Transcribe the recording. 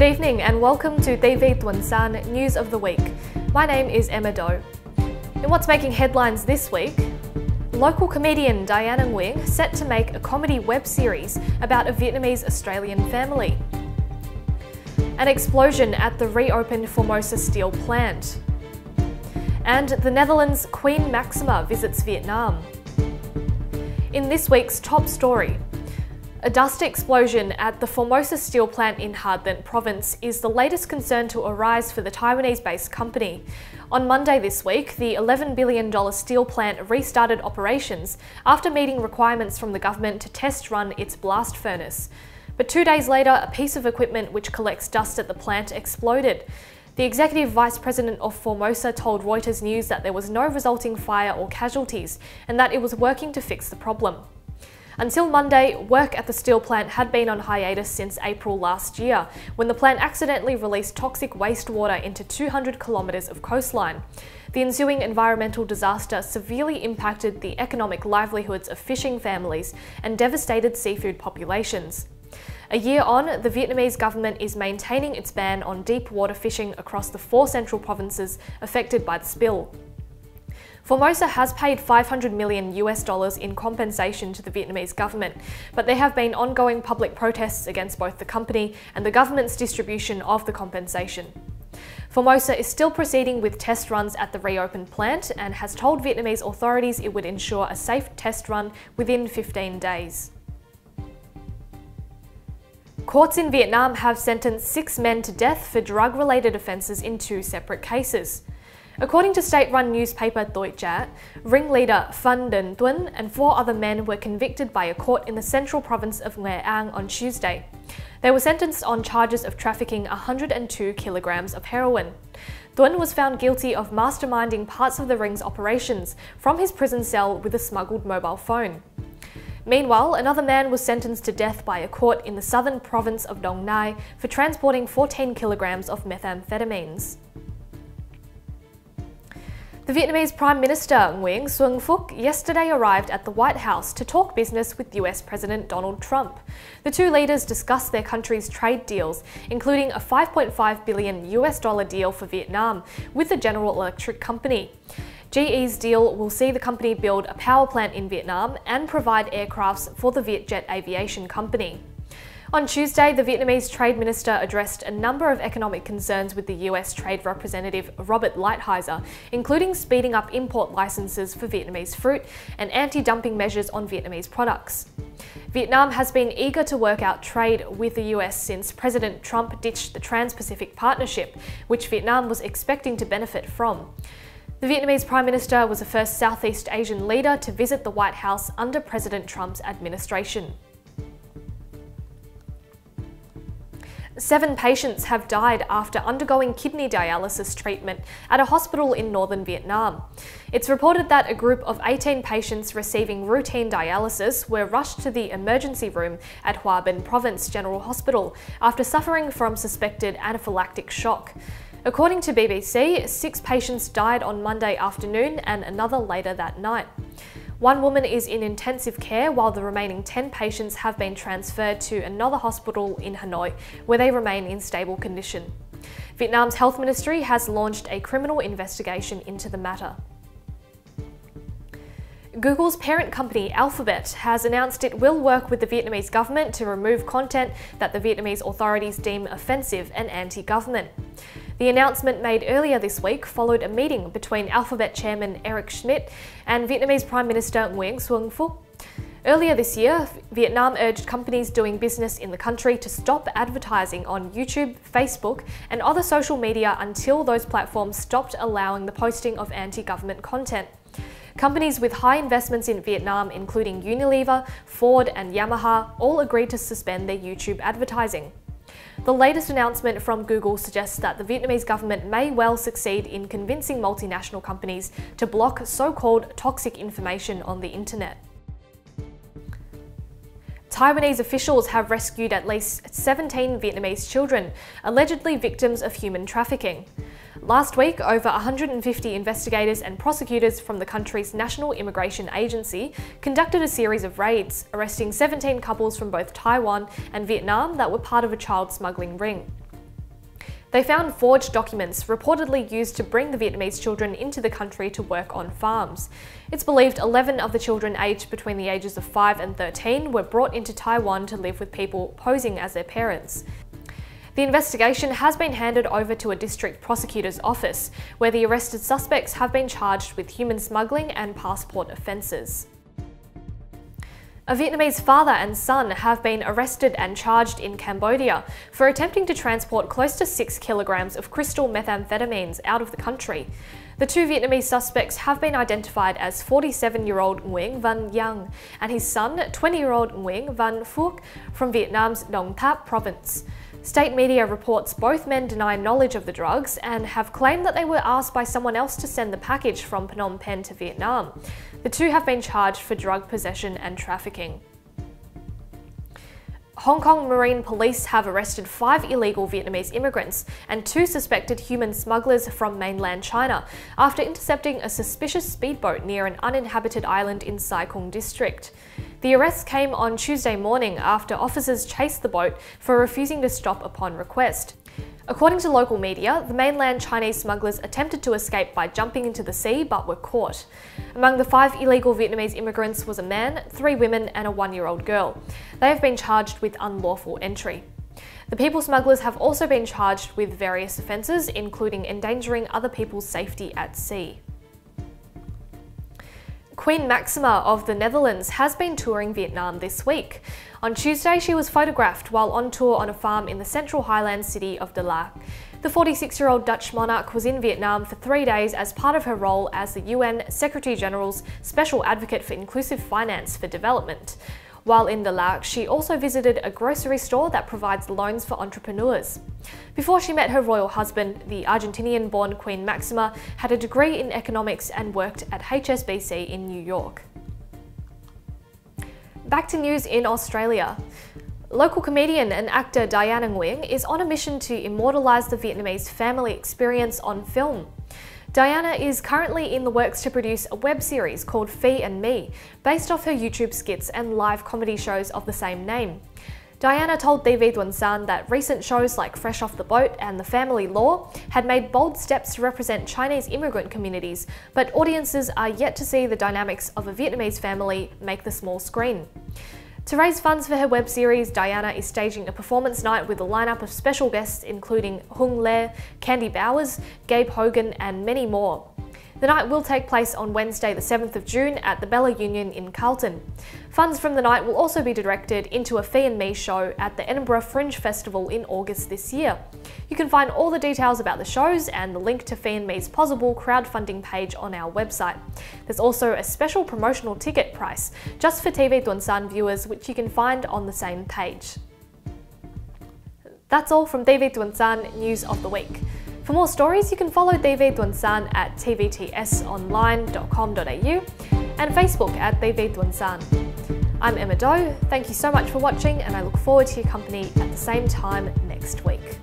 evening and welcome to TV Tuần-san News of the Week. My name is Emma Doe. In what's making headlines this week, local comedian Diana Nguyen set to make a comedy web series about a Vietnamese Australian family. An explosion at the reopened Formosa steel plant. And the Netherlands' Queen Maxima visits Vietnam. In this week's top story, a dust explosion at the Formosa steel plant in Hà Tĩnh province is the latest concern to arise for the Taiwanese-based company. On Monday this week, the $11 billion steel plant restarted operations after meeting requirements from the government to test run its blast furnace. But 2 days later, a piece of equipment which collects dust at the plant exploded. The executive vice president of Formosa told Reuters News that there was no resulting fire or casualties and that it was working to fix the problem. Until Monday, work at the steel plant had been on hiatus since April last year, when the plant accidentally released toxic wastewater into 200 kilometres of coastline. The ensuing environmental disaster severely impacted the economic livelihoods of fishing families and devastated seafood populations. A year on, the Vietnamese government is maintaining its ban on deep water fishing across the 4 central provinces affected by the spill. Formosa has paid $500 million in compensation to the Vietnamese government, but there have been ongoing public protests against both the company and the government's distribution of the compensation. Formosa is still proceeding with test runs at the reopened plant and has told Vietnamese authorities it would ensure a safe test run within 15 days. Courts in Vietnam have sentenced 6 men to death for drug-related offences in 2 separate cases. According to state-run newspaper Tvts, ringleader Phan Đình Tuấn and 4 other men were convicted by a court in the central province of Nghệ An on Tuesday. They were sentenced on charges of trafficking 102 kilograms of heroin. Tuấn was found guilty of masterminding parts of the ring's operations from his prison cell with a smuggled mobile phone. Meanwhile, another man was sentenced to death by a court in the southern province of Dong Nai for transporting 14 kilograms of methamphetamines. The Vietnamese Prime Minister Nguyen Xuân Phúc yesterday arrived at the White House to talk business with US President Donald Trump. The 2 leaders discussed their countries' trade deals, including a $5.5 billion deal for Vietnam with the General Electric company. GE's deal will see the company build a power plant in Vietnam and provide aircrafts for the Vietjet aviation company. On Tuesday, the Vietnamese Trade Minister addressed a number of economic concerns with the US Trade Representative Robert Lighthizer, including speeding up import licenses for Vietnamese fruit and anti-dumping measures on Vietnamese products. Vietnam has been eager to work out trade with the US since President Trump ditched the Trans-Pacific Partnership, which Vietnam was expecting to benefit from. The Vietnamese Prime Minister was the first Southeast Asian leader to visit the White House under President Trump's administration. 7 patients have died after undergoing kidney dialysis treatment at a hospital in northern Vietnam. It's reported that a group of 18 patients receiving routine dialysis were rushed to the emergency room at Hòa Bình Province General Hospital after suffering from suspected anaphylactic shock. According to BBC, 6 patients died on Monday afternoon and another later that night. 1 woman is in intensive care while the remaining 10 patients have been transferred to another hospital in Hanoi, where they remain in stable condition. Vietnam's health ministry has launched a criminal investigation into the matter. Google's parent company Alphabet has announced it will work with the Vietnamese government to remove content that the Vietnamese authorities deem offensive and anti-government. The announcement made earlier this week followed a meeting between Alphabet chairman Eric Schmidt and Vietnamese Prime Minister Nguyen Xuân Phúc. Earlier this year, Vietnam urged companies doing business in the country to stop advertising on YouTube, Facebook, and other social media until those platforms stopped allowing the posting of anti-government content. Companies with high investments in Vietnam, including Unilever, Ford, and Yamaha, all agreed to suspend their YouTube advertising. The latest announcement from Google suggests that the Vietnamese government may well succeed in convincing multinational companies to block so-called toxic information on the internet. Taiwanese officials have rescued at least 17 Vietnamese children, allegedly victims of human trafficking. Last week, over 150 investigators and prosecutors from the country's National Immigration Agency conducted a series of raids, arresting 17 couples from both Taiwan and Vietnam that were part of a child smuggling ring. They found forged documents reportedly used to bring the Vietnamese children into the country to work on farms. It's believed 11 of the children aged between the ages of 5 and 13 were brought into Taiwan to live with people posing as their parents. The investigation has been handed over to a district prosecutor's office, where the arrested suspects have been charged with human smuggling and passport offences. A Vietnamese father and son have been arrested and charged in Cambodia for attempting to transport close to 6 kilograms of crystal methamphetamines out of the country. The two Vietnamese suspects have been identified as 47-year-old Nguyen Van Yang and his son, 20-year-old Nguyen Van Phuoc from Vietnam's Đồng Tháp province. State media reports both men deny knowledge of the drugs and have claimed that they were asked by someone else to send the package from Phnom Penh to Vietnam. The two have been charged for drug possession and trafficking. Hong Kong Marine Police have arrested 5 illegal Vietnamese immigrants and 2 suspected human smugglers from mainland China after intercepting a suspicious speedboat near an uninhabited island in Sai Kung district. The arrests came on Tuesday morning after officers chased the boat for refusing to stop upon request. According to local media, the mainland Chinese smugglers attempted to escape by jumping into the sea but were caught. Among the 5 illegal Vietnamese immigrants was a man, 3 women and a 1-year-old girl. They have been charged with unlawful entry. The people smugglers have also been charged with various offences, including endangering other people's safety at sea. Queen Maxima of the Netherlands has been touring Vietnam this week. On Tuesday, she was photographed while on tour on a farm in the central highland city of De Lac. The 46-year-old Dutch monarch was in Vietnam for 3 days as part of her role as the UN Secretary-General's Special Advocate for Inclusive Finance for Development. While in De Lac, she also visited a grocery store that provides loans for entrepreneurs. Before she met her royal husband, the Argentinian-born Queen Maxima had a degree in economics and worked at HSBC in New York. Back to news in Australia. Local comedian and actor Diana Nguyen is on a mission to immortalise the Vietnamese family experience on film. Diana is currently in the works to produce a web series called Phi and Me, based off her YouTube skits and live comedy shows of the same name. Diana told Tuần-san that recent shows like Fresh Off the Boat and The Family Law had made bold steps to represent Chinese immigrant communities, but audiences are yet to see the dynamics of a Vietnamese family make the small screen. To raise funds for her web series, Diana is staging a performance night with a lineup of special guests including Hung Le, Candy Bowers, Gabe Hogan and many more. The night will take place on Wednesday the 7th of June at the Bella Union in Carlton. Funds from the night will also be directed into a Phi and Me show at the Edinburgh Fringe Festival in August this year. You can find all the details about the shows and the link to Phi and Me's possible crowdfunding page on our website. There's also a special promotional ticket price just for TV Tuần-san viewers, which you can find on the same page. That's all from TV Tuần-san News of the Week. For more stories, you can follow TV Tuần-san at tvtsonline.com.au and Facebook at TV Tuần-san. I'm Emma Doe, thank you so much for watching and I look forward to your company at the same time next week.